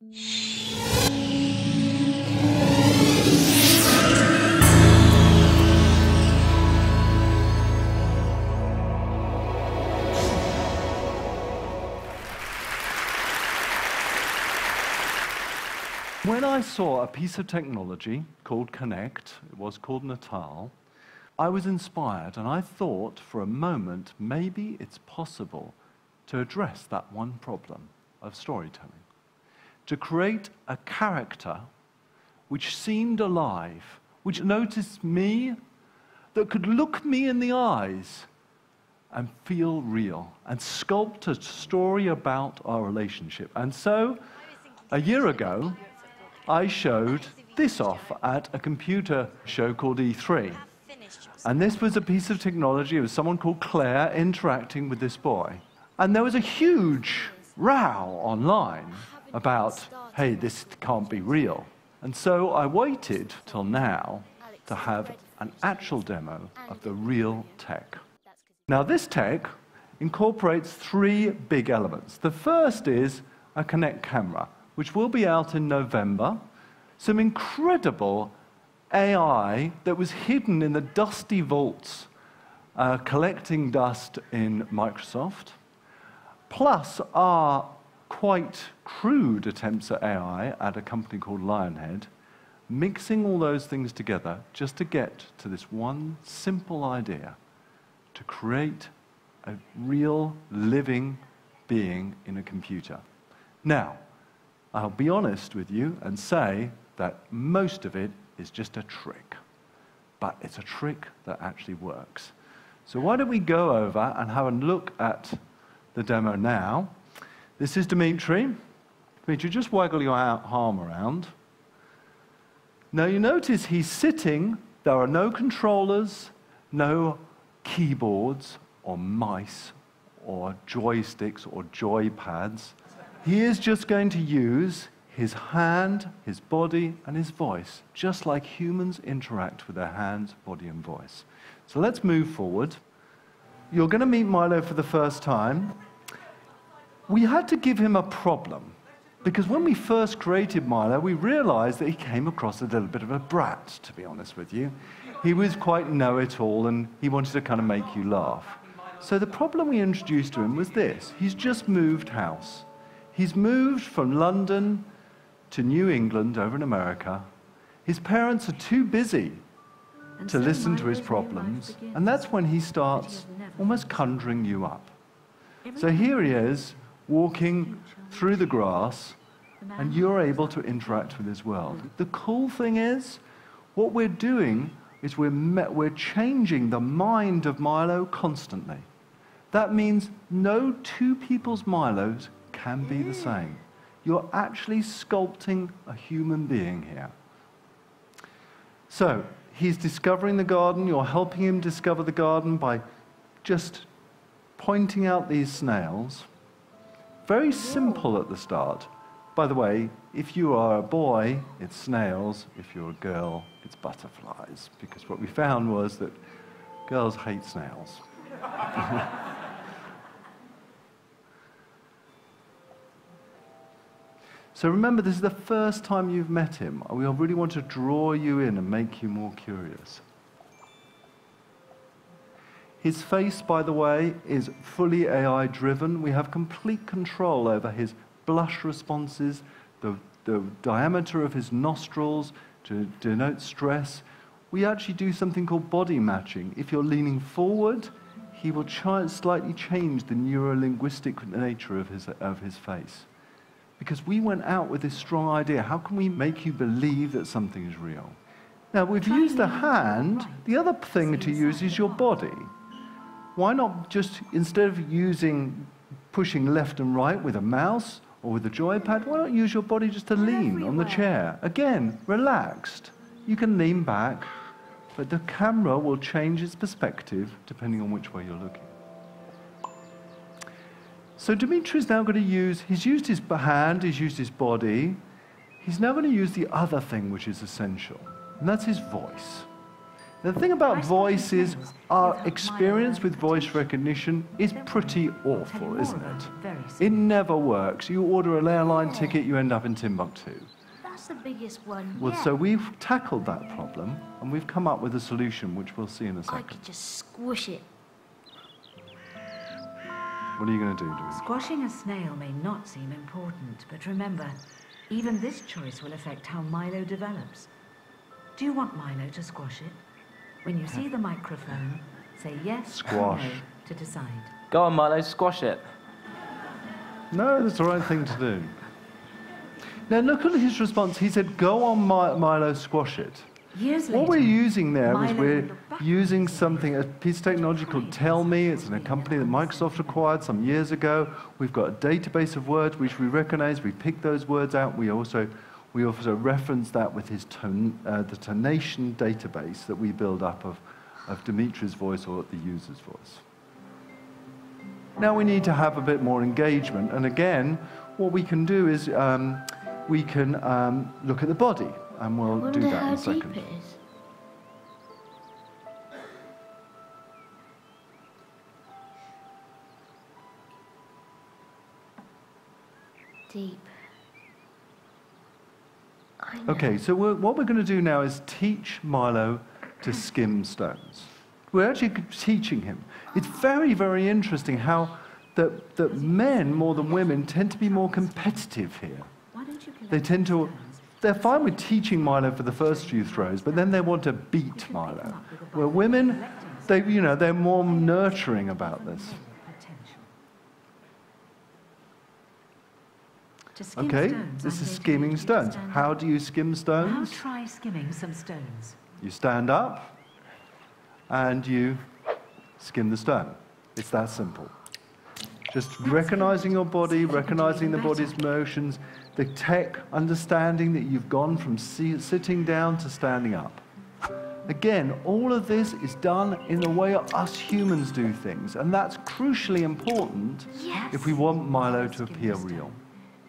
When I saw a piece of technology called Kinect, it was called Natal, I was inspired and I thought for a moment maybe it's possible to address that one problem of storytelling. To create a character which seemed alive, which noticed me, that could look me in the eyes and feel real, and sculpt a story about our relationship. And so, a year ago, I showed this off at a computer show called E3. And this was a piece of technology. It was someone called Claire interacting with this boy. And there was a huge row online about, hey, this can't be real. And so I waited till now to have an actual demo of the real tech. Now, this tech incorporates three big elements. The first is a Kinect camera, which will be out in November. Some incredible AI that was hidden in the dusty vaults, collecting dust in Microsoft, plus our quite crude attempts at AI at a company called Lionhead, mixing all those things together just to get to this one simple idea, to create a real living being in a computer. Now, I'll be honest with you and say that most of it is just a trick, but it's a trick that actually works. So why don't we go over and have a look at the demo now. This is Dimitri. Dimitri, just waggle your arm around. Now you notice he's sitting, there are no controllers, no keyboards or mice or joysticks or joypads. He is just going to use his hand, his body, and his voice, just like humans interact with their hands, body, and voice. So let's move forward. You're going to meet Milo for the first time. We had to give him a problem, because when we first created Milo, we realized that he came across a little bit of a brat, to be honest with you. He was quite know-it-all, and he wanted to kind of make you laugh. So the problem we introduced to him was this. He's just moved house. He's moved from London to New England over in America. His parents are too busy to listen to his problems, and that's when he starts almost conjuring you up. So here he is, walking through the grass, and you're able to interact with his world. The cool thing is, what we're doing is we're changing the mind of Milo constantly. That means no two people's Milos can be the same. You're actually sculpting a human being here. So, he's discovering the garden. You're helping him discover the garden by just pointing out these snails. Very simple at the start. By the way, if you are a boy, it's snails. If you're a girl, it's butterflies. Because what we found was that girls hate snails. So remember, this is the first time you've met him. We really want to draw you in and make you more curious. His face, by the way, is fully AI-driven. We have complete control over his blush responses, the diameter of his nostrils to denote stress. We actually do something called body matching. If you're leaning forward, he will slightly change the neuro-linguistic nature of his face. Because we went out with this strong idea, how can we make you believe that something is real? Now, we've used the hand. The other thing to use is your body. Why not just, instead of pushing left and right with a mouse or with a joypad, why not use your body just to lean on the chair? Again, relaxed. You can lean back, but the camera will change its perspective depending on which way you're looking. So Dimitri's now going to use, he's used his hand, he's used his body. He's now going to use the other thing which is essential, and that's his voice. The thing about voice is our You've experience Milo with voice potential. recognition is pretty I'll tell you awful, more isn't about it? very It soon. never works. You order an airline ticket, you end up in Timbuktu. That's the biggest one. Well, yet. so we've tackled that problem, and we've come up with a solution, which we'll see in a I second. could just squish it. What are you going to do, Louise? Squashing a snail may not seem important, but remember, even this choice will affect how Milo develops. Do you want Milo to squash it? When you see the microphone, say yes Squash. or no to decide. Go on, Milo, squash it. No, that's the right thing to do. Now look at his response. He said, go on, Milo, squash it. Years later, What we're using there is Milo we're looked back using and said, something, a piece of technology called Tell Me. It's a company that Microsoft acquired some years ago. We've got a database of words which we recognize. We pick those words out. We also reference that with his the tonation database that we build up of Dimitri's voice or the user's voice. Now we need to have a bit more engagement. And again, what we can do is we can look at the body. And we'll I do wonder that in how a second. deep it is. Deep. I know. Okay, so what we're going to do now is teach Milo to skim stones. We're actually teaching him. It's very, very interesting how that men, more than women, tend to be more competitive here. Why don't you collect They tend to... stones? They're fine with teaching Milo for the first few throws, but then they want to beat Milo. Where women, they're more nurturing about this. Potential. To skim Okay, stones, this I'm is going to skimming need you to stones. stand How up. do you skim Now stones? try skimming some stones. You stand up and you skim the stone. It's that simple. Just recognizing your body, recognizing the body's motions, the tech, understanding that you've gone from sitting down to standing up. Again, all of this is done in the way us humans do things, and that's crucially important Yes. if we want Milo to Skim appear the stone. real.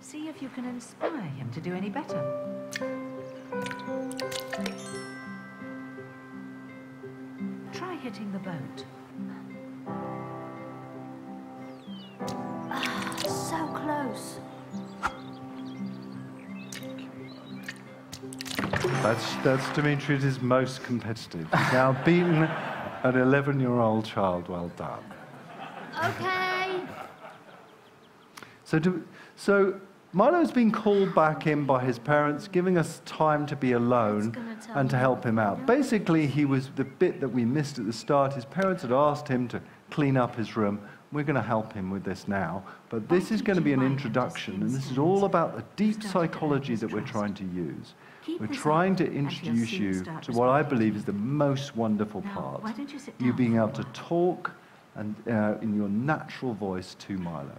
See if you can inspire him to do any better. Try hitting the boat. So close. That's Dimitri's most competitive. He's now beaten an 11-year-old child. Well done. Okay. So Milo's been called back in by his parents, giving us time to be alone gonna tell and to me help him out. now. Basically, he was the bit that we missed at the start. His parents had asked him to clean up his room. We're going to help him with this now. But this is going to be an introduction, and this is all about the deep psychology that we're trying to use. We're trying to introduce you to what I believe is the most wonderful Now, part. why don't you sit You down being for a able to while? talk and in your natural voice to Milo.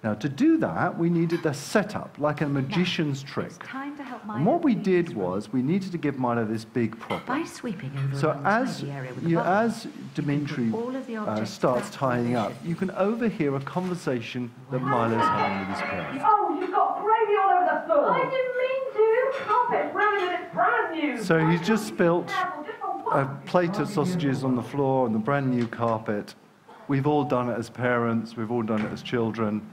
Now, to do that, we needed the setup, like a magician's trick. It's time to help And Milo what we clean did his room. was we needed to give Milo this big By problem. sweeping over So an as untidy area with the bucket, as you can Dimitri put all of the objects starts back where they tying up, should. you can overhear a conversation that Milo's having with his parents. Oh, you've got gravy all over the floor. I didn't mean to. Carpet's brand and it's brand new. So he's just spilt Careful, just for a one. plate of sausages on the floor on the brand new carpet. We've all done it as parents, we've all done it as children.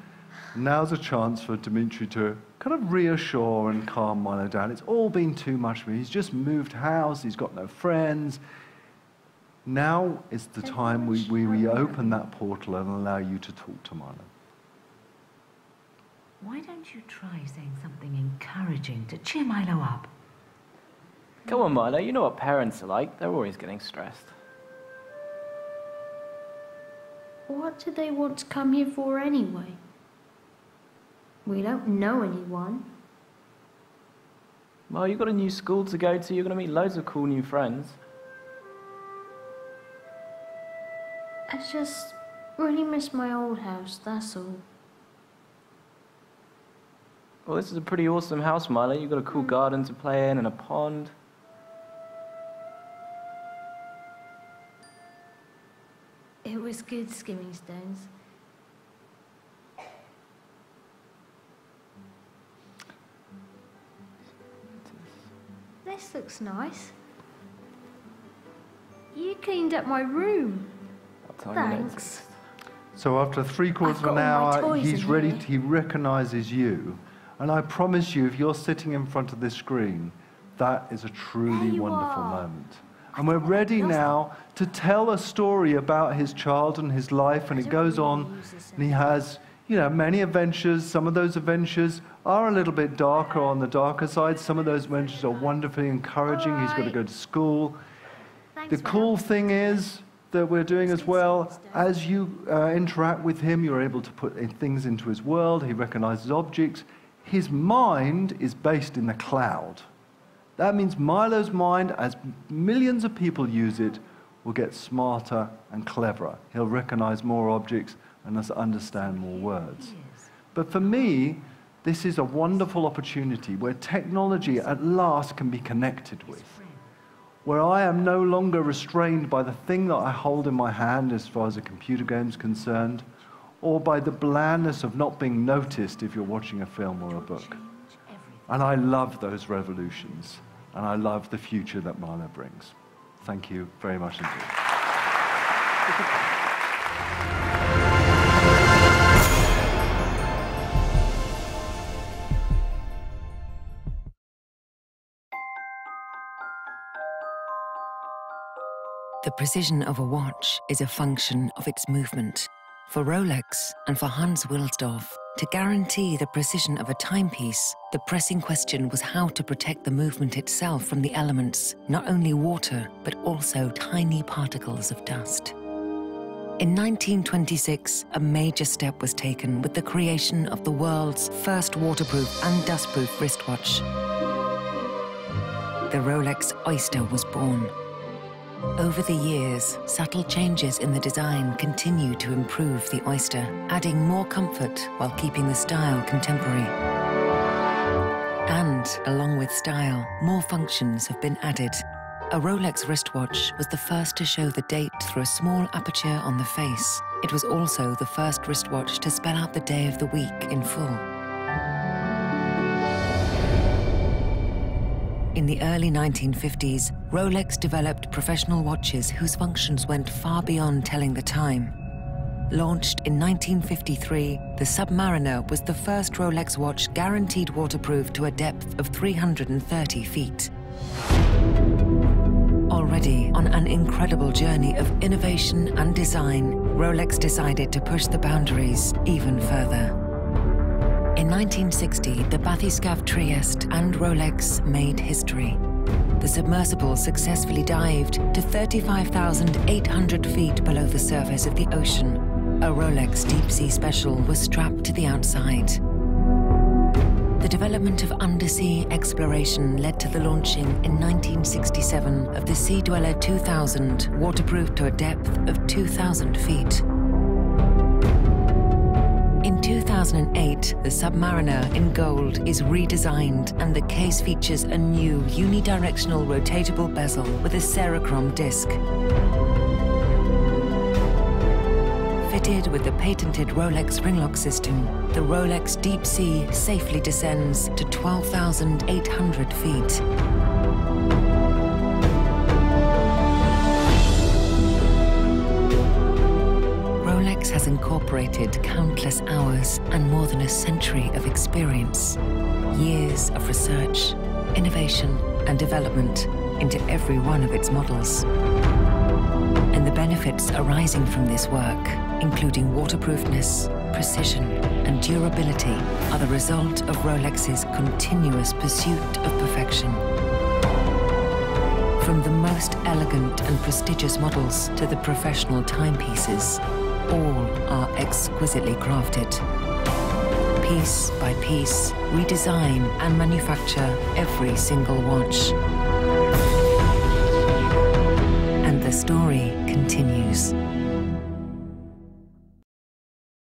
Now's a chance for Dimitri to kind of reassure and calm Milo down. It's all been too much for him. He's just moved house, he's got no friends. Now is the time we open that portal and allow you to talk to Milo. Why don't you try saying something encouraging to cheer Milo up? Come on, Milo, you know what parents are like. They're always getting stressed. What do they want to come here for anyway? We don't know anyone. Well, you've got a new school to go to. You're going to meet loads of cool new friends. I just really miss my old house, that's all. Well, this is a pretty awesome house, Milo. You've got a cool garden to play in and a pond. It was good skimming stones. This looks nice. cleaned up my room. I'll tell you Thanks. next. So after three-quarters I've of an got all my hour, toys he's in ready. here. He recognizes you. And I promise you, if you're sitting in front of this screen, that is a truly There you wonderful are. moment. And we're ready now to tell a story about his child and his life, and it goes on, and he has, you know, many adventures. Some of those adventures are a little bit darker, on the darker side. Some of those adventures are wonderfully encouraging. He's got to go to school. The cool thing is that we're doing as well, as you interact with him, you're able to put things into his world. He recognizes objects. His mind is based in the cloud. That means Milo's mind, as millions of people use it, will get smarter and cleverer. He'll recognize more objects and thus understand more words. But for me, this is a wonderful opportunity where technology at last can be connected with, where I am no longer restrained by the thing that I hold in my hand as far as a computer game is concerned, or by the blandness of not being noticed if you're watching a film or a book. And I love those revolutions, and I love the future that Milo brings. Thank you very much indeed. The precision of a watch is a function of its movement. For Rolex and for Hans Wilsdorf, to guarantee the precision of a timepiece, the pressing question was how to protect the movement itself from the elements, not only water, but also tiny particles of dust. In 1926, a major step was taken with the creation of the world's first waterproof and dustproof wristwatch. The Rolex Oyster was born. Over the years, subtle changes in the design continue to improve the Oyster, adding more comfort while keeping the style contemporary. And, along with style, more functions have been added. A Rolex wristwatch was the first to show the date through a small aperture on the face. It was also the first wristwatch to spell out the day of the week in full. In the early 1950s, Rolex developed professional watches whose functions went far beyond telling the time. Launched in 1953, the Submariner was the first Rolex watch guaranteed waterproof to a depth of 330 feet. Already on an incredible journey of innovation and design, Rolex decided to push the boundaries even further. In 1960, the bathyscaphe Trieste and Rolex made history. The submersible successfully dived to 35,800 feet below the surface of the ocean. A Rolex Deep Sea Special was strapped to the outside. The development of undersea exploration led to the launching in 1967 of the Sea Dweller 2000, waterproof to a depth of 2,000 feet. In 2008, the Submariner in gold is redesigned, and the case features a new unidirectional rotatable bezel with a Cerachrom disc. Fitted with the patented Rolex ringlock system, the Rolex Deep Sea safely descends to 12,800 feet. Rolex has incorporated countless hours and more than a century of experience, years of research, innovation, and development into every one of its models. And the benefits arising from this work, including waterproofness, precision, and durability, are the result of Rolex's continuous pursuit of perfection. From the most elegant and prestigious models to the professional timepieces, all are exquisitely crafted. Piece by piece, we design and manufacture every single watch. And the story continues.